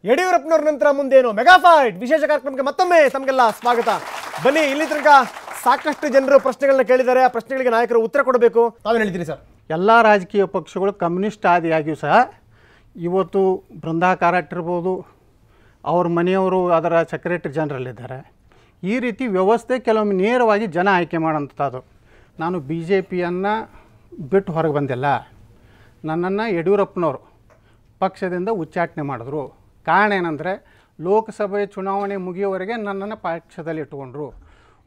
ಯಡಿಯೂರಪ್ಪನವರ ನಂತರ ಮುಂದೇನು ಮೆಗಾ ಫೈಟ್ ವಿಶೇಷ ಕಾರ್ಯಕ್ರಮಕ್ಕೆ ಮತ್ತೊಮ್ಮೆ ತಮಗೆಲ್ಲ ಸ್ವಾಗತ. ಬನ್ನಿ, ಇಲ್ಲಿ ತನಕ ಸಾಕಷ್ಟು ಜನರು ಪ್ರಶ್ನೆಗಳನ್ನ ಕೇಳಿದ್ದಾರೆ. ಆ ಪ್ರಶ್ನೆಗಳಿಗೆ ನಾಯಕರು ಉತ್ತರ ಕೊಡಬೇಕು. ತಾವೇನು ಹೇಳ್ತೀರಿ ಸರ್? ಎಲ್ಲ ರಾಜಕೀಯ ಪಕ್ಷಗಳು ಕಮ್ಯುನಿಸ್ಟ್ ಆದಿಯಾಗಿಯೂ ಸಹ ಇವತ್ತು ಬೃಂದಾ ಕಾರಟ್ ಇರ್ಬೋದು, ಅವ್ರ ಮನೆಯವರು ಅದರ ಸೆಕ್ರೆಟರಿ ಜನರಲ್ ಇದ್ದಾರೆ. ಈ ರೀತಿ ವ್ಯವಸ್ಥೆ ಕೆಲವೊಮ್ಮೆ ನೇರವಾಗಿ ಜನ ಆಯ್ಕೆ ಮಾಡೋಂಥದ್ದು. ನಾನು ಬಿ ಜೆ ಪಿಯನ್ನು ಬಿಟ್ಟು ಹೊರಗೆ ಬಂದಿಲ್ಲ. ನನ್ನನ್ನು ಯಡಿಯೂರಪ್ಪನವರು ಪಕ್ಷದಿಂದ ಉಚ್ಚಾಟನೆ ಮಾಡಿದ್ರು. ಕಾರಣ ಏನಂದರೆ, ಲೋಕಸಭೆ ಚುನಾವಣೆ ಮುಗಿಯೋವರೆಗೆ ನನ್ನನ್ನು ಪಕ್ಷದಲ್ಲಿ ಇಟ್ಕೊಂಡ್ರು.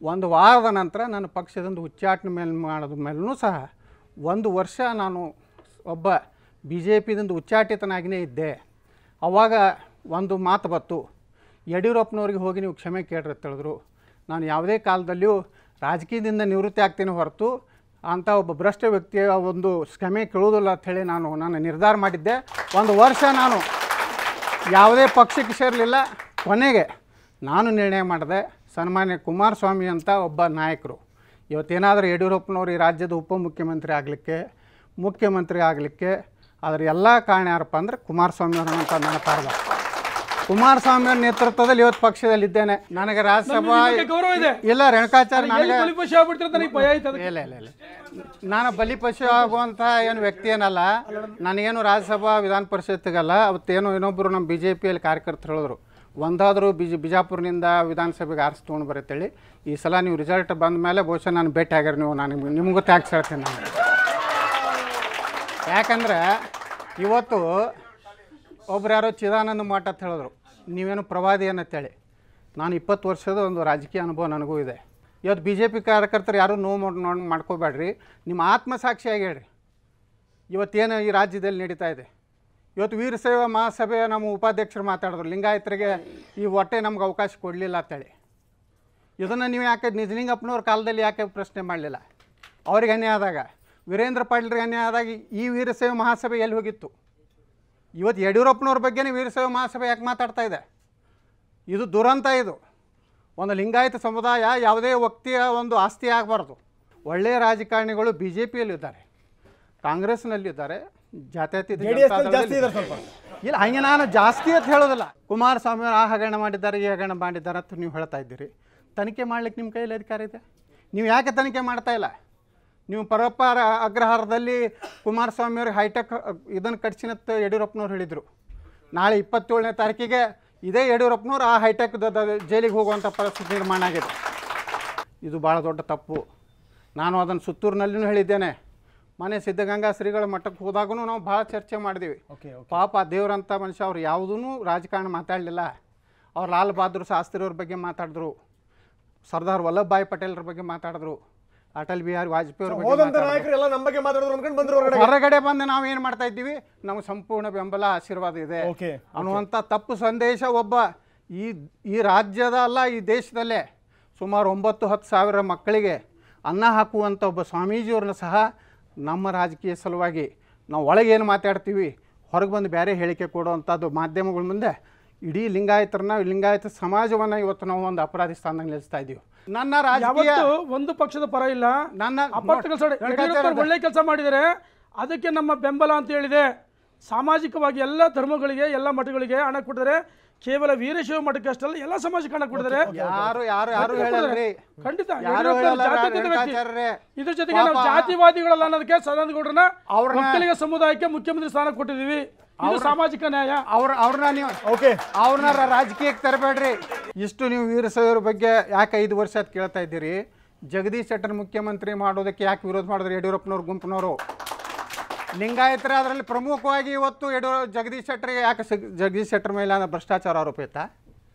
ಒಂದು ವಾರದ ನಂತರ ನನ್ನ ಪಕ್ಷದಿಂದ ಉಚ್ಚಾಟನೆ ಮಾಡಿದ ಮೇಲೂ ಸಹ 1 ವರ್ಷ ನಾನು ಒಬ್ಬ ಬಿ ಜೆ ಪಿದಿಂದ ಉಚ್ಚಾಟಿತನಾಗಿಯೇ ಇದ್ದೆ. ಆವಾಗ ಒಂದು ಮಾತು ಬತ್ತು, ಯಡಿಯೂರಪ್ಪನವ್ರಿಗೆ ಹೋಗಿ ನೀವು ಕ್ಷಮೆ ಕೇಳ್ರಿ ಅಂತ ಹೇಳಿದ್ರು. ನಾನು ಯಾವುದೇ ಕಾಲದಲ್ಲಿಯೂ ರಾಜಕೀಯದಿಂದ ನಿವೃತ್ತಿ ಆಗ್ತೀನಿ ಹೊರತು ಅಂಥ ಒಬ್ಬ ಭ್ರಷ್ಟ ವ್ಯಕ್ತಿಯ ಒಂದು ಕ್ಷಮೆ ಕೇಳೋದಿಲ್ಲ ಅಂಥೇಳಿ ನಾನು ನಿರ್ಧಾರ ಮಾಡಿದ್ದೆ. 1 ವರ್ಷ ನಾನು ಯಾವುದೇ ಪಕ್ಷಕ್ಕೆ ಸೇರಲಿಲ್ಲ. ಕೊನೆಗೆ ನಾನು ನಿರ್ಣಯ ಮಾಡಿದೆ, ಸನ್ಮಾನ್ಯ ಕುಮಾರಸ್ವಾಮಿ ಅಂತ ಒಬ್ಬ ನಾಯಕರು ಇವತ್ತೇನಾದರೂ ಯಡಿಯೂರಪ್ಪನವರು ಈ ರಾಜ್ಯದ ಉಪಮುಖ್ಯಮಂತ್ರಿ ಆಗಲಿಕ್ಕೆ, ಮುಖ್ಯಮಂತ್ರಿ ಆಗಲಿಕ್ಕೆ ಅದರ ಎಲ್ಲ ಕಾರಣ ಯಾರಪ್ಪ ಅಂದರೆ ಕುಮಾರಸ್ವಾಮಿ ಅಂತ ನನ್ನ ಕಾರಣ. ಕುಮಾರಸ್ವಾಮಿ ಅವ್ರ ನೇತೃತ್ವದಲ್ಲಿ ಇವತ್ತು ಪಕ್ಷದಲ್ಲಿದ್ದೇನೆ. ನನಗೆ ರಾಜ್ಯಸಭಾ ಇಲ್ಲ ರೇಣುಕಾಚಾರ್ಯ ಇಲ್ಲ ನಾನು ಬಲಿಪಶು ಆಗುವಂಥ ಏನು ವ್ಯಕ್ತಿ ಏನಲ್ಲ. ನನಗೇನು ರಾಜ್ಯಸಭಾ ವಿಧಾನ ಪರಿಷತ್ತಿಗಲ್ಲ. ಅವತ್ತೇನು ಇನ್ನೊಬ್ಬರು ನಮ್ಮ ಬಿ ಜೆ ಪಿಯಲ್ಲಿ ಕಾರ್ಯಕರ್ತರು ಹೇಳಿದ್ರು, ಒಂದಾದರೂ ಬಿಜಾಪುರನಿಂದ ವಿಧಾನಸಭೆಗೆ ಆರಿಸಿ ತೊಗೊಂಡು ಬರುತ್ತೇಳಿ. ಈ ಸಲ ನೀವು ರಿಸಲ್ಟ್ ಬಂದ ಮೇಲೆ ಬಹುಶಃ ನಾನು ಭೇಟಿ ಆಗ್ಯಾರ ನೀವು. ನಾನು ನಿಮಗೂ ಟ್ಯಾಕ್ಸ್ ಹೇಳ್ತೀನಿ. ನಾನು ಯಾಕಂದರೆ ಇವತ್ತು ಒಬ್ರು ಯಾರೋ ಚಿದಾನಂದ ಮಠ ಅಂತ ಹೇಳಿದ್ರು, ನೀವೇನು ಪ್ರವಾದಿ ಏನಂತೇಳಿ. ನಾನು 20 ವರ್ಷದ ಒಂದು ರಾಜಕೀಯ ಅನುಭವ ನನಗೂ ಇದೆ. ಇವತ್ತು ಬಿ ಜೆ ಪಿ ಕಾರ್ಯಕರ್ತರು ಯಾರೂ ನೋವು ಮಾಡ್ಕೋಬೇಡ್ರಿ. ನಿಮ್ಮ ಆತ್ಮಸಾಕ್ಷಿಯಾಗಿ ಹೇಳ್ರಿ, ಇವತ್ತೇನು ಈ ರಾಜ್ಯದಲ್ಲಿ ನಡೀತಾ ಇದೆ. ಇವತ್ತು ವೀರಶೈವ ಮಹಾಸಭೆ ನಮ್ಮ ಉಪಾಧ್ಯಕ್ಷರು ಮಾತಾಡಿದ್ರು, ಲಿಂಗಾಯತರಿಗೆ ಈ ಹೊಟ್ಟೆ ನಮ್ಗೆ ಅವಕಾಶ ಕೊಡಲಿಲ್ಲ ಅಂತೇಳಿ. ಇದನ್ನು ನೀವು ಯಾಕೆ ನಿಜಲಿಂಗಪ್ಪನವ್ರ ಕಾಲದಲ್ಲಿ ಯಾಕೆ ಪ್ರಶ್ನೆ ಮಾಡಲಿಲ್ಲ? ಅವ್ರಿಗೆ ಅನ್ಯಾಯ ಆದಾಗ, ವೀರೇಂದ್ರ ಪಾಟೀಲ್ರಿಗೆ ಅನ್ಯಾಯ ಆದಾಗ ಈ ವೀರಶೈವ ಮಹಾಸಭೆ ಎಲ್ಲಿ ಹೋಗಿತ್ತು? ಇವತ್ತು ಯಡಿಯೂರಪ್ಪನವ್ರ ಬಗ್ಗೆನೇ ವೀರಶೈವ ಮಹಾಸಭೆ ಯಾಕೆ ಮಾತಾಡ್ತಾ ಇದೆ? ಇದು ದುರಂತ. ಇದು ಒಂದು ಲಿಂಗಾಯತ ಸಮುದಾಯ ಯಾವುದೇ ವ್ಯಕ್ತಿಯ ಒಂದು ಆಸ್ತಿ ಆಗಬಾರ್ದು. ಒಳ್ಳೆಯ ರಾಜಕಾರಣಿಗಳು ಬಿ ಜೆ ಪಿಯಲ್ಲಿದ್ದಾರೆ, ಕಾಂಗ್ರೆಸ್ನಲ್ಲಿದ್ದಾರೆ, ಜಾತ್ಯತೀತ ಇಲ್ಲ. ಹಂಗೆ ನಾನು ಜಾಸ್ತಿ ಅಂತ ಹೇಳೋದಿಲ್ಲ. ಕುಮಾರಸ್ವಾಮಿ ಅವರು ಆ ಹಗರಣ ಮಾಡಿದ್ದಾರೆ, ಈ ಹಗರಣ ಮಾಡಿದ್ದಾರೆ ಅಂತ ನೀವು ಹೇಳ್ತಾ ಇದ್ದೀರಿ. ತನಿಖೆ ಮಾಡ್ಲಿಕ್ಕೆ ನಿಮ್ಮ ಕೈಯಲ್ಲಿ ಅಧಿಕಾರ ಇದೆ. ನೀವು ಯಾಕೆ ತನಿಖೆ ಮಾಡ್ತಾ ಇಲ್ಲ? ನೀವು ಪರಪ್ಪರ ಅಗ್ರಹಾರದಲ್ಲಿ ಕುಮಾರಸ್ವಾಮಿಯವ್ರಿಗೆ ಹೈಟೆಕ್ ಇದನ್ನು ಕಟ್ಸಿನತ್ತ ಯಡಿಯೂರಪ್ಪನವ್ರು ಹೇಳಿದರು. ನಾಳೆ 27ನೇ ತಾರೀಕಿಗೆ ಇದೇ ಯಡಿಯೂರಪ್ಪನವ್ರು ಆ ಹೈಟೆಕ್ ಜೈಲಿಗೆ ಹೋಗುವಂಥ ಪರಿಸ್ಥಿತಿ ನಿರ್ಮಾಣ ಆಗಿದೆ. ಇದು ಭಾಳ ದೊಡ್ಡ ತಪ್ಪು. ನಾನು ಅದನ್ನು ಸುತ್ತೂರಿನಲ್ಲಿಯೂ ಹೇಳಿದ್ದೇನೆ. ಮನೆ ಸಿದ್ಧಗಂಗಾ ಶ್ರೀಗಳ ಮಠಕ್ಕೆ ಹೋದಾಗೂ ನಾವು ಭಾಳ ಚರ್ಚೆ ಮಾಡಿದ್ದೀವಿ. ಪಾಪ ದೇವರಂಥ ಮನುಷ್ಯ ಅವ್ರು ಯಾವುದೂ ರಾಜಕಾರಣ ಮಾತಾಡಲಿಲ್ಲ. ಅವ್ರು ಲಾಲ್ ಬಹದ್ದೂರ್ ಶಾಸ್ತ್ರಿಯವ್ರ ಬಗ್ಗೆ ಮಾತಾಡಿದ್ರು, ಸರ್ದಾರ್ ವಲ್ಲಭಭಾಯಿ ಪಟೇಲ್ರ ಬಗ್ಗೆ ಮಾತಾಡಿದ್ರು, ಅಟಲ್ ಬಿಹಾರಿ ವಾಜಪೇಯಿ ಹೊರಗಡೆ ಬಂದು ನಾವು ಏನು ಮಾಡ್ತಾ ಇದ್ದೀವಿ, ನಮಗೆ ಸಂಪೂರ್ಣ ಬೆಂಬಲ ಆಶೀರ್ವಾದ ಇದೆ ಅನ್ನುವಂಥ ತಪ್ಪು ಸಂದೇಶ ಒಬ್ಬ ಈ ರಾಜ್ಯದ ಅಲ್ಲ, ಈ ದೇಶದಲ್ಲೇ ಸುಮಾರು 9-10 ಸಾವಿರ ಮಕ್ಕಳಿಗೆ ಅನ್ನ ಹಾಕುವಂಥ ಒಬ್ಬ ಸ್ವಾಮೀಜಿಯವ್ರನ್ನ ಸಹ ನಮ್ಮ ರಾಜಕೀಯ ಸಲುವಾಗಿ ನಾವು ಒಳಗೆ ಏನು ಮಾತಾಡ್ತೀವಿ, ಹೊರಗೆ ಬಂದು ಬೇರೆ ಹೇಳಿಕೆ ಕೊಡುವಂಥದ್ದು ಮಾಧ್ಯಮಗಳ ಮುಂದೆ ಇಡೀ ಲಿಂಗಾಯತ ಸಮಾಜವನ್ನು ಇವತ್ತು ನಾವು ಒಂದು ಅಪರಾಧಿ ಸ್ಥಾನದಲ್ಲಿ ನಿಲ್ಲಿಸ್ತಾ ಇದ್ದೀವಿ. ನನ್ನ ರಾಜಕೀಯ ಒಂದು ಪಕ್ಷದ ಪರ ಇಲ್ಲ, ನನ್ನ ಒಳ್ಳೆ ಕೆಲಸ ಮಾಡಿದರೆ ಅದಕ್ಕೆ ನಮ್ಮ ಬೆಂಬಲ ಅಂತ ಹೇಳಿದೆ. ಸಾಮಾಜಿಕವಾಗಿ ಎಲ್ಲ ಧರ್ಮಗಳಿಗೆ, ಎಲ್ಲ ಮಠಗಳಿಗೆ ಹಣ ಕೊಟ್ಟಿದ್ದಾರೆ. ಕೇವಲ ವೀರಶೈವ ಮಠಕ್ಕೆ ಅಷ್ಟಲ್ಲ, ಎಲ್ಲ ಸಮಾಜಕ್ಕೆ ಹಣ ಕೊಟ್ಟಿದ್ದಾರೆ. ಖಂಡಿತ ಇದ್ರ ಜೊತೆಗೆ ನಾವು ಜಾತಿವಾದಿಗಳಲ್ಲ ಅನ್ನೋದಕ್ಕೆ ಸದಾನಂದ ಗೌಡ್ರನ್ನ ಒಕ್ಕಲಿಗ ಸಮುದಾಯಕ್ಕೆ ಮುಖ್ಯಮಂತ್ರಿ ಸ್ಥಾನ ಕೊಟ್ಟಿದ್ದೀವಿ. ಇದು ಸಾಮಾಜಿಕ ನ್ಯಾಯ. ಅವ್ರನ್ನ ರಾಜಕೀಯಕ್ಕೆ ತರಬೇಡ್ರಿ. ಇಷ್ಟು ನೀವು ವೀರಶೈವರ ಬಗ್ಗೆ ಯಾಕೆ 5 ವರ್ಷ ಅಂತ ಕೇಳ್ತಾ ಇದ್ದೀರಿ? ಜಗದೀಶ್ ಶೆಟ್ಟರ್ ಮುಖ್ಯಮಂತ್ರಿ ಮಾಡೋದಕ್ಕೆ ಯಾಕೆ ವಿರೋಧ ಮಾಡಿದ್ರು ಯಡಿಯೂರಪ್ಪನವ್ರ ಗುಂಪಿನವರು? ಲಿಂಗಾಯತರ ಅದರಲ್ಲಿ ಪ್ರಮುಖವಾಗಿ ಇವತ್ತು ಜಗದೀಶ್ ಶೆಟ್ಟರಿಗೆ ಯಾಕೆ ಜಗದೀಶ್ ಶೆಟ್ಟರ್ ಮೇಲೆ ಭ್ರಷ್ಟಾಚಾರ ಆರೋಪ ಇತ್ತಾ?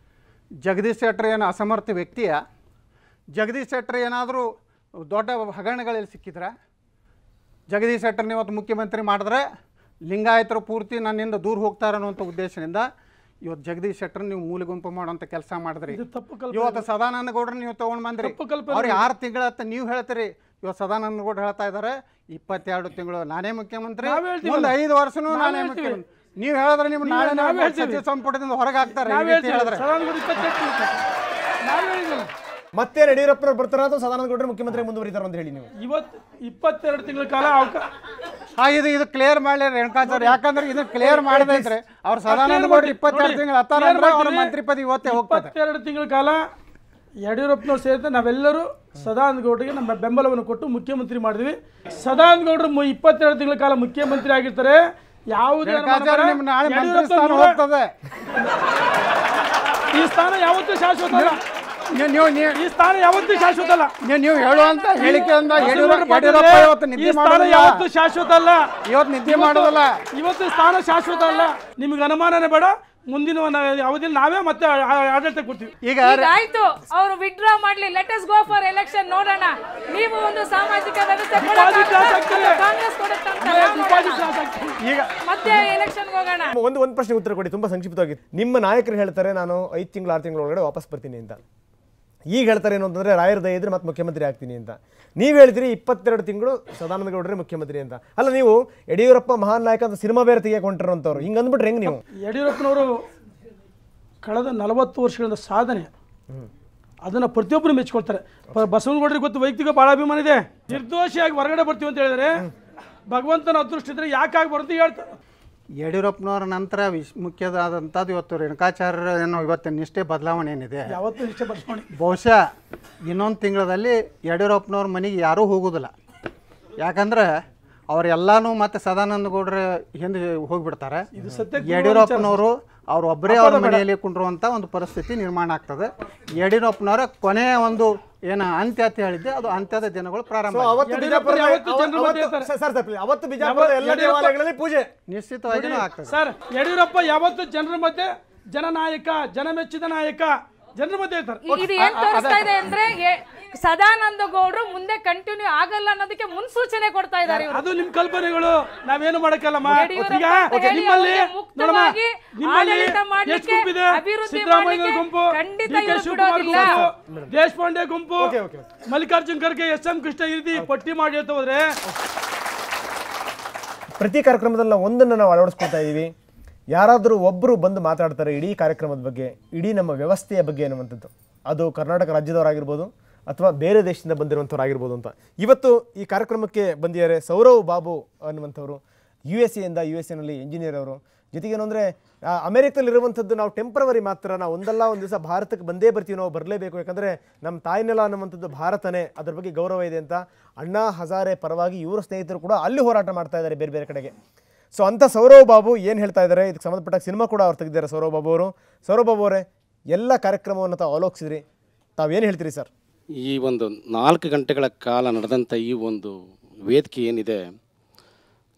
ಜಗದೀಶ್ ಶೆಟ್ಟರ್ ಏನು ಅಸಮರ್ಥ ವ್ಯಕ್ತಿಯ? ಜಗದೀಶ್ ಶೆಟ್ಟರ್ ಏನಾದರೂ ದೊಡ್ಡ ಹಗರಣಗಳಲ್ಲಿ ಸಿಕ್ಕಿದ್ರ? ಜಗದೀಶ್ ಶೆಟ್ಟರ್ನ ಇವತ್ತು ಮುಖ್ಯಮಂತ್ರಿ ಮಾಡಿದ್ರೆ ಲಿಂಗಾಯತರು ಪೂರ್ತಿ ನನ್ನಿಂದ ದೂರ ಹೋಗ್ತಾರೆ ಅನ್ನುವಂಥ ಉದ್ದೇಶದಿಂದ ಇವತ್ತು ಜಗದೀಶ್ ಶೆಟ್ಟರ್ ನೀವು ಮೂಲೆ ಗುಂಪು ಮಾಡುವಂಥ ಕೆಲಸ ಮಾಡಿದ್ರಿ. ಇವತ್ತು ಸದಾನಂದ ಗೌಡ್ರ ನೀವು ತೊಗೊಂಡು ಬಂದ್ರಿ. ಅವ್ರಿಗೆ 6 ತಿಂಗಳ ನೀವು ಹೇಳ್ತೀರಿ. ಇವತ್ತು ಸದಾನಂದ ಗೌಡ್ರು ಹೇಳ್ತಾ ಇದ್ದಾರೆ 22 ತಿಂಗಳು ನಾನೇ ಮುಖ್ಯಮಂತ್ರಿ, ಮುಂದೆ 5 ವರ್ಷನೂ ನಾನೇ ಮುಖ್ಯಮಂತ್ರಿ. ನೀವು ಹೇಳಿದ್ರೆ ನಿಮ್ಮ ನಾಳೆ ಸಚಿವ ಸಂಪುಟದಿಂದ ಹೊರಗೆ ಹಾಕ್ತಾರೆ ಹೇಳಿದ್ರೆ ಮತ್ತೆ ಯಡಿಯೂರಪ್ಪನವ್ರು ಬರ್ತಾರ ಅಥವಾ ಸದಾನಂದ ಗೌಡರು ಮುಖ್ಯಮಂತ್ರಿ ಮುಂದುವರಿತಾರ ಅಂತ ಹೇಳಿ ನೀವು ಇವತ್ತು 22 ತಿಂಗಳ ಕಾಲ ಇದು ಕ್ಲಿಯರ್ ಮಾಡಲಿ ರೇಣುಕಾಚಾರ್ಯ, ಯಾಕಂದ್ರೆ ಇದು ಕ್ಲಿಯರ್ ಮಾಡದೈತ್ರಿ ಅವ್ರು ಸದಾನಂದ ಗೌಡ್ರು 22 ತಿಂಗಳು ಅವ್ರ ಮಂತ್ರಿ ಪದ ಇವತ್ತೇ ಹೋಗ್ತದೆ. 22 ತಿಂಗಳ ಕಾಲ ಯಡಿಯೂರಪ್ಪನವ್ರು ಸೇರಿದಂತೆ ನಾವೆಲ್ಲರೂ ಸದಾನಂದ ಗೌಡರಿಗೆ ನಮ್ಮ ಬೆಂಬಲವನ್ನು ಕೊಟ್ಟು ಮುಖ್ಯಮಂತ್ರಿ ಮಾಡಿದ್ವಿ. ಸದಾನಂದ ಗೌಡರು 22 ತಿಂಗಳ ಕಾಲ ಮುಖ್ಯಮಂತ್ರಿ ಆಗಿರ್ತಾರೆ. ಯಾವುದೇ ಈ ಸ್ಥಾನ ಯಾವತ್ತೂ ಶಾಶ್ವತ ಅಲ್ಲ. ಈ ಸ್ಥಾನ ಯಾವತ್ತೂ ಶಾಶ್ವತ ಅಲ್ಲ. ನೀವು ಹೇಳುವಂತ ಹೇಳಿಕೆಯಿಂದ ಯಾವತ್ತೂ ಶಾಶ್ವತ ಅಲ್ಲ. ಇವತ್ತು ನಿದ್ದೆ ಮಾಡೋದಲ್ಲ. ಇವತ್ತು ಸ್ಥಾನ ಶಾಶ್ವತ ಅಲ್ಲ. ನಿಮ್ಗೆ ಅನುಮಾನನೇ ಬೇಡ. ಮುಂದಿನ ಅವಧಿಯಲ್ಲಿ ನಾವೇ ಮತ್ತೆ ಆಡಳಿತ ಕೊಡ್ತೀವಿ. ಈಗ ಆಯ್ತು, ಅವರು ವಿಡ್ರಾ ಮಾಡ್ಲಿ, let us go for election, ನೋಡೋಣ. ನೀವು ಒಂದು ಸಾಮಾಜಿಕ ವ್ಯವಸ್ಥೆ ಕಾಂಗ್ರೆಸ್ ಮತ್ತೆ ಎಲೆಕ್ಷನ್ ಹೋಗೋಣ. ಒಂದು ಪ್ರಶ್ನೆ ಉತ್ತರ ಕೊಡಿ, ತುಂಬಾ ಸಂಕ್ಷಿಪ್ತವಾಗಿ. ನಿಮ್ಮ ನಾಯಕರು ಹೇಳ್ತಾರೆ ನಾನು 5 ತಿಂಗಳು 6 ತಿಂಗಳ ಒಳಗಡೆ ವಾಪಸ್ ಬರ್ತೀನಿ ಅಂತ. ಈಗ ಹೇಳ್ತಾರೆ ಏನು ಅಂತಂದ್ರೆ ರಾಯರ ದಯ ಇದ್ರೆ ಮತ್ತೆ ಮುಖ್ಯಮಂತ್ರಿ ಆಗ್ತೀನಿ ಅಂತ. ನೀವು ಹೇಳ್ತೀರಿ 22 ತಿಂಗಳು ಸದಾನಂದ ಗೌಡರೇ ಮುಖ್ಯಮಂತ್ರಿ ಅಂತ. ಅಲ್ಲ, ನೀವು ಯಡಿಯೂರಪ್ಪ ಮಹಾನ್ ನಾಯಕ ಅಂತ ಸಿನಿಮಾ ಬೇರೆ ತೆಗೆದುಕೊಂಡಿರೋಂಥವ್ರು, ಹಿಂಗೆ ಅಂದ್ಬಿಟ್ರೆ ಹೆಂಗೆ ನೀವು? ಯಡಿಯೂರಪ್ಪನವರು ಕಳೆದ 40 ವರ್ಷಗಳಿಂದ ಸಾಧನೆ ಅದನ್ನು ಪ್ರತಿಯೊಬ್ಬರು ಮೆಚ್ಕೊಳ್ತಾರೆ. ಬಸವನಗೌಡರಿಗೆ ಗೊತ್ತು, ವೈಯಕ್ತಿಕ ಭಾಳ ಅಭಿಮಾನ ಇದೆ. ನಿರ್ದೋಷಿಯಾಗಿ ಹೊರಗಡೆ ಬರ್ತೀವಿ ಅಂತ ಹೇಳಿದ್ರೆ ಭಗವಂತನ ಅದೃಷ್ಟ ಇದ್ರೆ ಯಾಕಾಗಿ ಬರುತ್ತೆ ಹೇಳ್ತಾರೆ. ಯಡಿಯೂರಪ್ಪನವ್ರ ನಂತರ ಮುಖ್ಯವಾದಂಥದ್ದು ಇವತ್ತು ರೇಣುಕಾಚಾರ್ಯ ಏನೋ ಇವತ್ತಿನ ನಿಷ್ಠೆ ಬದಲಾವಣೆ ಏನಿದೆ. ಯಾವತ್ತೂ ನಿಷ್ಠೆ ಬದಲಾವಣೆ. ಬಹುಶಃ ಇನ್ನೊಂದು ತಿಂಗಳಲ್ಲಿ ಯಡಿಯೂರಪ್ಪನವ್ರ ಮನೆಗೆ ಯಾರೂ ಹೋಗೋದಿಲ್ಲ. ಯಾಕಂದ್ರೆ ಅವರೆಲ್ಲಾನು ಮತ್ತೆ ಸದಾನಂದ ಗೌಡ್ರ ಹಿಂದೆ ಹೋಗಿಬಿಡ್ತಾರೆ. ಯಡಿಯೂರಪ್ಪನವರು ಅವರೊಬ್ಬರೇ ಅವ್ರ ಮನೆಯಲ್ಲಿ ಕುಂಡ್ರುವಂಥ ಒಂದು ಪರಿಸ್ಥಿತಿ ನಿರ್ಮಾಣ ಆಗ್ತದೆ. ಯಡಿಯೂರಪ್ಪನವರ ಕೊನೆಯ ಒಂದು ಏನು ಅಂತ್ಯ ಅಂತ ಹೇಳಿದ್ದೆ, ಅದು ಅಂತ್ಯದ ದಿನಗಳು ಪ್ರಾರಂಭ. ನಿಶ್ಚಿತವಾಗಿಯೂ ಆಗ್ತದೆ ಸರ್. ಯಡಿಯೂರಪ್ಪ ಯಾವತ್ತು ಜನರ ಮಧ್ಯೆ ಜನನಾಯಕ, ಜನಮೆಚ್ಚಿದ ನಾಯಕ, ಜನರ ಮಧ್ಯೆ ಇರ್ತಾರೆ. ಇದು ಏನ್ ತೋರಿಸ್ತಾ ಇದೆ ಅಂದ್ರೆ ಸದಾನಂದ ಗೌಡ್ರು ಮುಂದೆ ಕಂಟಿನ್ಯೂ ಆಗಲ್ಲ ಅನ್ನೋದಕ್ಕೆ ಮುನ್ಸೂಚನೆ ಕೊಡ್ತಾ ಇದ್ದಾರೆ. ಅದು ನಿಮ್ ಕಲ್ಪನೆಗಳು, ನಾವೇನು ಮಾಡಕ್ಕಲ್ಲ. ಸಿದ್ದರಾಮಯ್ಯ ಗುಂಪು, ದೇಶಪಾಂಡೆ ಗುಂಪು, ಮಲ್ಲಿಕಾರ್ಜುನ್ ಖರ್ಗೆ, SM ಕೃಷ್ಣ ಈ ರೀತಿ ಪಟ್ಟಿ ಮಾಡಿ ಹೇಳ್ತಾ ಹೋದ್ರೆ ಪ್ರತಿ ಕಾರ್ಯಕ್ರಮದಲ್ಲಿ ಒಂದನ್ನು ನಾವು ಅಳವಡಿಸ್ಕೊಳ್ತಾ ಇದೀವಿ. ಯಾರಾದರೂ ಒಬ್ಬರು ಬಂದು ಮಾತಾಡ್ತಾರೆ ಇಡೀ ಕಾರ್ಯಕ್ರಮದ ಬಗ್ಗೆ, ಇಡೀ ನಮ್ಮ ವ್ಯವಸ್ಥೆಯ ಬಗ್ಗೆ ಅನ್ನುವಂಥದ್ದು. ಅದು ಕರ್ನಾಟಕ ರಾಜ್ಯದವರಾಗಿರ್ಬೋದು ಅಥವಾ ಬೇರೆ ದೇಶದಿಂದ ಬಂದಿರುವಂಥವ್ರಾಗಿರ್ಬೋದು ಅಂತ. ಇವತ್ತು ಈ ಕಾರ್ಯಕ್ರಮಕ್ಕೆ ಬಂದಿದ್ದಾರೆ ಸೌರವ್ ಬಾಬು ಅನ್ನುವಂಥವ್ರು. USA ನಲ್ಲಿ ಇಂಜಿನಿಯರ್ ಅವರು. ಜೊತೆಗೇನು ಅಂದರೆ ಅಮೆರಿಕದಲ್ಲಿರುವಂಥದ್ದು ನಾವು ಟೆಂಪ್ರವರಿ ಮಾತ್ರ, ನಾವು ಒಂದಲ್ಲ ಒಂದು ದಿವಸ ಭಾರತಕ್ಕೆ ಬಂದೇ ಬರ್ತೀವಿ, ನಾವು ಬರಲೇಬೇಕು, ಯಾಕಂದರೆ ನಮ್ಮ ತಾಯಿನೆಲ ಅನ್ನುವಂಥದ್ದು ಭಾರತನೇ, ಅದ್ರ ಬಗ್ಗೆ ಗೌರವ ಇದೆ ಅಂತ ಅಣ್ಣಾ ಹಜಾರೆ ಪರವಾಗಿ ಇವರ ಸ್ನೇಹಿತರು ಕೂಡ ಅಲ್ಲಿ ಹೋರಾಟ ಮಾಡ್ತಾ ಇದ್ದಾರೆ ಬೇರೆ ಬೇರೆ ಕಡೆಗೆ. ಸೊ ಅಂಥ ಸೌರವ್ ಬಾಬು ಏನು ಹೇಳ್ತಾ ಇದ್ದಾರೆ, ಇದಕ್ಕೆ ಸಂಬಂಧಪಟ್ಟ ಸಿನಿಮಾ ಕೂಡ ಅವ್ರು ತೆಗೆದಿದ್ದಾರೆ ಸೌರವ್ ಬಾಬು ಅವರು. ಸೌರವ್ ಬಾಬು ಅವರೇ, ಎಲ್ಲ ಕಾರ್ಯಕ್ರಮವನ್ನು ತಾವು ಅವಲೋಕಿಸಿದ್ರಿ, ತಾವೇನು ಹೇಳ್ತೀರಿ ಸರ್? ಈ ಒಂದು 4 ಗಂಟೆಗಳ ಕಾಲ ನಡೆದಂಥ ಈ ಒಂದು ವೇದಿಕೆ ಏನಿದೆ,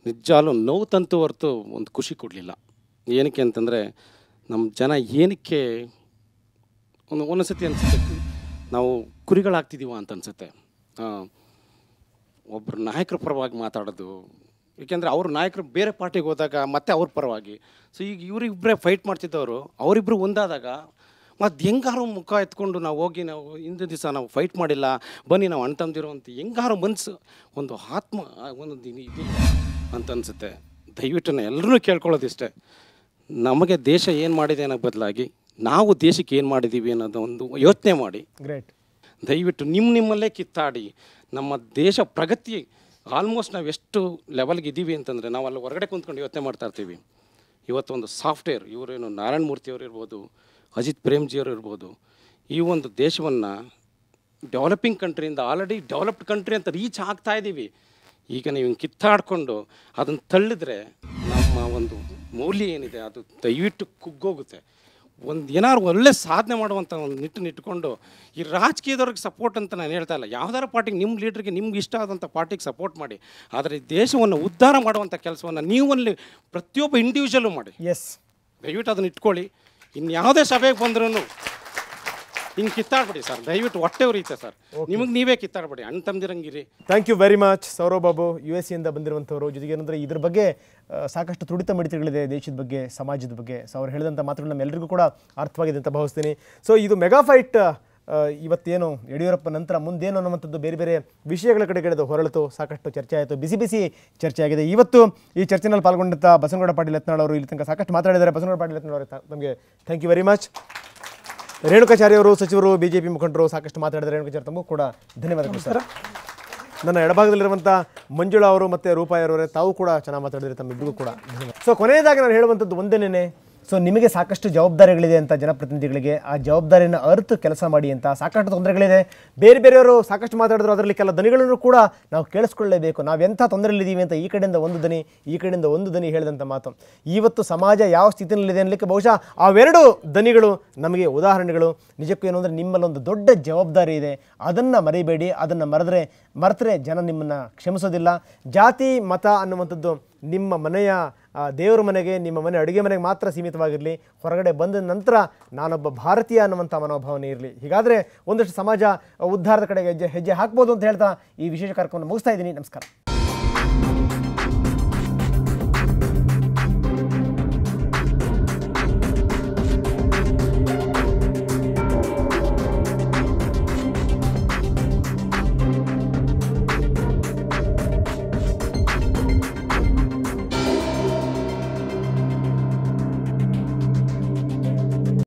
ನಿಜಾಲು ನೋವು ತಂತು ಹೊರತು ಒಂದು ಖುಷಿ ಕೊಡಲಿಲ್ಲ. ಏನಕ್ಕೆ ಅಂತಂದರೆ ನಮ್ಮ ಜನ ಏನಕ್ಕೆ ಒಂದೊಂದು ಸತಿ ಅನಿಸುತ್ತೆ ನಾವು ಕುರಿಗಳಾಗ್ತಿದ್ದೀವ ಅಂತ ಅನಿಸುತ್ತೆ. ಒಬ್ಬರು ನಾಯಕರ ಪರವಾಗಿ ಮಾತಾಡೋದು, ಏಕೆಂದರೆ ಅವ್ರ ನಾಯಕರು ಬೇರೆ ಪಾರ್ಟಿಗೆ ಹೋದಾಗ ಮತ್ತೆ ಅವ್ರ ಪರವಾಗಿ. ಸೊ ಈಗ ಇವರಿಬ್ಬರೇ ಫೈಟ್ ಮಾಡ್ತಿದ್ದವರು ಅವರಿಬ್ಬರು ಒಂದಾದಾಗ ಮತ್ತು ಹೆಂಗಾರು ಮುಖ ಎತ್ಕೊಂಡು ನಾವು ಹೋಗಿ ನಾವು ಹಿಂದಿನ ದಿವಸ ನಾವು ಫೈಟ್ ಮಾಡಿಲ್ಲ, ಬನ್ನಿ ನಾವು ಅಣ್ಣ ತಮ್ಮದಿರೋ ಅಂತ ಹೆಂಗಾರು ಮನಸ್ಸು ಒಂದು ಆತ್ಮ ಒಂದೊಂದು ಇದಿಲ್ಲ ಅಂತ ಅನಿಸುತ್ತೆ. ದಯವಿಟ್ಟು ಎಲ್ಲರೂ ಕೇಳ್ಕೊಳ್ಳೋದಿಷ್ಟೇ, ನಮಗೆ ದೇಶ ಏನು ಮಾಡಿದೆ ಅನ್ನೋ ಬದಲಾಗಿ ನಾವು ದೇಶಕ್ಕೆ ಏನು ಮಾಡಿದ್ದೀವಿ ಅನ್ನೋದು ಒಂದು ಯೋಚನೆ ಮಾಡಿ. ಗ್ರೇಟ್. ದಯವಿಟ್ಟು ನಿಮ್ಮಲ್ಲೇ ಕಿತ್ತಾಡಿ ನಮ್ಮ ದೇಶ ಪ್ರಗತಿ ಆಲ್ಮೋಸ್ಟ್ ನಾವು ಎಷ್ಟು ಲೆವೆಲ್ಗೆ ಇದ್ದೀವಿ ಅಂತಂದರೆ ನಾವು ಅಲ್ಲಿ ಹೊರಗಡೆ ಕುಂತ್ಕೊಂಡು ಯೋಚನೆ ಮಾಡ್ತಾ ಇರ್ತೀವಿ. ಇವತ್ತು ಒಂದು ಸಾಫ್ಟ್ವೇರ್ ಇವರೇನು ನಾರಾಯಣ ಮೂರ್ತಿಯವರು ಇರ್ಬೋದು, ಅಜಿತ್ ಪ್ರೇಮ್ಜಿಯವರು ಇರ್ಬೋದು, ಈ ಒಂದು ದೇಶವನ್ನು ಡೆವಲಪಿಂಗ್ ಕಂಟ್ರಿಯಿಂದ ಆಲ್ರೆಡಿ ಡೆವಲಪ್ಡ್ ಕಂಟ್ರಿ ಅಂತ ರೀಚ್ ಆಗ್ತಾ ಇದ್ದೀವಿ. ಈಗ ನೀವು ಕಿತ್ತಾಡಿಕೊಂಡು ಅದನ್ನು ತಳ್ಳಿದ್ರೆ ನಮ್ಮ ಒಂದು ಮೌಲ್ಯ ಏನಿದೆ ಅದು ದಯವಿಟ್ಟು ಕುಗ್ಗೋಗುತ್ತೆ. ಒಂದು ಏನಾದ್ರು ಒಳ್ಳೆ ಸಾಧನೆ ಮಾಡುವಂಥ ಒಂದು ನಿಟ್ಟುಕೊಂಡು ಈ ರಾಜಕೀಯದವ್ರಿಗೆ ಸಪೋರ್ಟ್ ಅಂತ ನಾನು ಹೇಳ್ತಾ ಇಲ್ಲ, ಯಾವ್ದಾರ ಪಾರ್ಟಿಗೆ ನಿಮ್ಮ ಲೀಡ್ರಿಗೆ ನಿಮ್ಗೆ ಇಷ್ಟ ಆದಂಥ ಪಾರ್ಟಿಗೆ ಸಪೋರ್ಟ್ ಮಾಡಿ, ಆದರೆ ದೇಶವನ್ನು ಉದ್ಧಾರ ಮಾಡುವಂಥ ಕೆಲಸವನ್ನು ನೀವಲ್ಲಿ ಪ್ರತಿಯೊಬ್ಬ ಇಂಡಿವಿಜುವಲು ಮಾಡಿ. ಎಸ್, ದಯವಿಟ್ಟು ಅದನ್ನು ಇಟ್ಕೊಳ್ಳಿ. ಇನ್ಯಾವುದೇ ಸಭೆಗೆ ಬಂದ್ರೂ ಹಿಂಗೆ ಕಿತ್ತಾಡ್ಬೇಡಿ ಸರ್, ದಯವಿಟ್ಟು ಹೊಟ್ಟೆ ಉರಿಯುತ್ತೆ ಸರ್, ನಿಮಗೆ ನೀವೇ ಕಿತ್ತಾಡ್ಬೇಡಿ, ಅಣ್ಣ ತಮ್ಮದಿರಂಗಿರಿ. Thank you very much Saurav Babu, USA ಬಂದಿರುವಂಥವ್ರು. ಜೊತೆಗೆ ಏನಂದರೆ ಇದ್ರ ಬಗ್ಗೆ ಸಾಕಷ್ಟು ತುಡಿತ ಮಿಡಿತಗಳಿದೆ ದೇಶದ ಬಗ್ಗೆ, ಸಮಾಜದ ಬಗ್ಗೆ. ಸೊ ಅವ್ರು ಹೇಳಿದಂಥ ಮಾತುಗಳು ನಮ್ಮೆಲ್ಲರಿಗೂ ಕೂಡ ಅರ್ಥವಾಗಿದೆ ಅಂತ ಭಾವಿಸ್ತೀನಿ. ಸೊ ಇದು ಮೆಗಾ ಫೈಟ್ ಇವತ್ತೇನು ಯಡಿಯೂರಪ್ಪ ನಂತರ ಮುಂದೇನು ಅನ್ನುವಂಥದ್ದು ಬೇರೆ ಬೇರೆ ವಿಷಯಗಳ ಕಡೆಗೆ ಹೊರಳಿತು, ಸಾಕಷ್ಟು ಚರ್ಚೆ ಆಯಿತು, ಬಿಸಿ ಬಿಸಿ ಚರ್ಚೆ ಆಗಿದೆ. ಇವತ್ತು ಈ ಚರ್ಚೆನಲ್ಲಿ ಪಾಲ್ಗೊಂಡಂಥ ಬಸನಗೌಡ ಪಾಟೀಲ್ ಯತ್ನಾಳ್ ಅವರು ಇಲ್ಲಿ ತನಕ ಸಾಕಷ್ಟು ಮಾತಾಡಿದ್ದಾರೆ. ಬಸನಗೌಡ ಪಾಟೀಲ್ ಯತ್ನಾಳ್ ಅವರೇ, ತಮಗೆ thank you very much. Renukacharya ಅವರು ಸಚಿವರು ಬಿಜೆಪಿ ಮುಖಂಡರು ಸಾಕಷ್ಟು ಮಾತಾಡಿದರೆ ರೇಣುಕಾಚಾರ್ಯ ತಮಗೂ ಕೂಡ ಧನ್ಯವಾದಗಳು ಸರ್. ನನ್ನ ಎಡಭಾಗದಲ್ಲಿರುವಂಥ ಮಂಜುಳಾ ಅವರು ಮತ್ತು ರೂಪಾಯಿ ಅವರೇ ತಾವು ಕೂಡ ಚೆನ್ನಾಗಿ ಮಾತಾಡಿದ್ರೆ ತಮ್ಮಿಬ್ಬರಿಗೂ ಕೂಡ ಧನ್ಯವಾದ. ಸೊ ಕೊನೆಯದಾಗಿ ನಾನು ಹೇಳುವಂಥದ್ದು ಒಂದೇನೇ, ಸೊ ನಿಮಗೆ ಸಾಕಷ್ಟು ಜವಾಬ್ದಾರಿಗಳಿದೆ ಅಂತ ಜನಪ್ರತಿನಿಧಿಗಳಿಗೆ, ಆ ಜವಾಬ್ದಾರಿಯನ್ನು ಅರಿತು ಕೆಲಸ ಮಾಡಿ ಅಂತ. ಸಾಕಷ್ಟು ತೊಂದರೆಗಳಿದೆ, ಬೇರೆ ಬೇರೆಯವರು ಸಾಕಷ್ಟು ಮಾತಾಡಿದ್ರು, ಅದರಲ್ಲಿ ಕೆಲ ದನಿಗಳನ್ನು ಕೂಡ ನಾವು ಕೇಳಿಸ್ಕೊಳ್ಳೇಬೇಕು. ನಾವೆಂಥ ತೊಂದರೆಯಲ್ಲಿದ್ದೀವಿ ಅಂತ ಈ ಕಡೆಯಿಂದ ಒಂದು ದನಿ, ಈ ಕಡೆಯಿಂದ ಒಂದು ದನಿ ಹೇಳಿದಂಥ ಮಾತು. ಇವತ್ತು ಸಮಾಜ ಯಾವ ಸ್ಥಿತಿಯಲ್ಲಿದೆ ಅನ್ನಲಿಕ್ಕೆ ಬಹುಶಃ ಅವೆರಡು ದನಿಗಳು ನಮಗೆ ಉದಾಹರಣೆಗಳು. ನಿಜಕ್ಕೂ ಏನು ಅಂದರೆ ನಿಮ್ಮಲ್ಲೊಂದು ದೊಡ್ಡ ಜವಾಬ್ದಾರಿ ಇದೆ, ಅದನ್ನು ಮರಿಬೇಡಿ. ಅದನ್ನು ಮರೆತರೆ ಜನ ನಿಮ್ಮನ್ನು ಕ್ಷಮಿಸೋದಿಲ್ಲ. ಜಾತಿ ಮತ ಅನ್ನುವಂಥದ್ದು ನಿಮ್ಮ ಮನೆಯ ದೇವರ ಮನೆಗೆ, ನಿಮ್ಮ ಮನೆ ಅಡುಗೆ ಮನೆಗೆ ಮಾತ್ರ ಸೀಮಿತವಾಗಿರಲಿ. ಹೊರಗಡೆ ಬಂದ ನಂತರ ನಾನೊಬ್ಬ ಭಾರತೀಯ ಅನ್ನುವಂಥ ಮನೋಭಾವನೆ ಇರಲಿ. ಹೀಗಾದರೆ ಒಂದಷ್ಟು ಸಮಾಜ ಉದ್ಧಾರದ ಕಡೆಗೆ ಹೆಜ್ಜೆ ಹಾಕ್ಬೋದು ಅಂತ ಹೇಳ್ತಾ ಈ ವಿಶೇಷ ಕಾರ್ಯಕ್ರಮವನ್ನು ಮುಗಿಸ್ತಾ ಇದ್ದೀನಿ. ನಮಸ್ಕಾರ.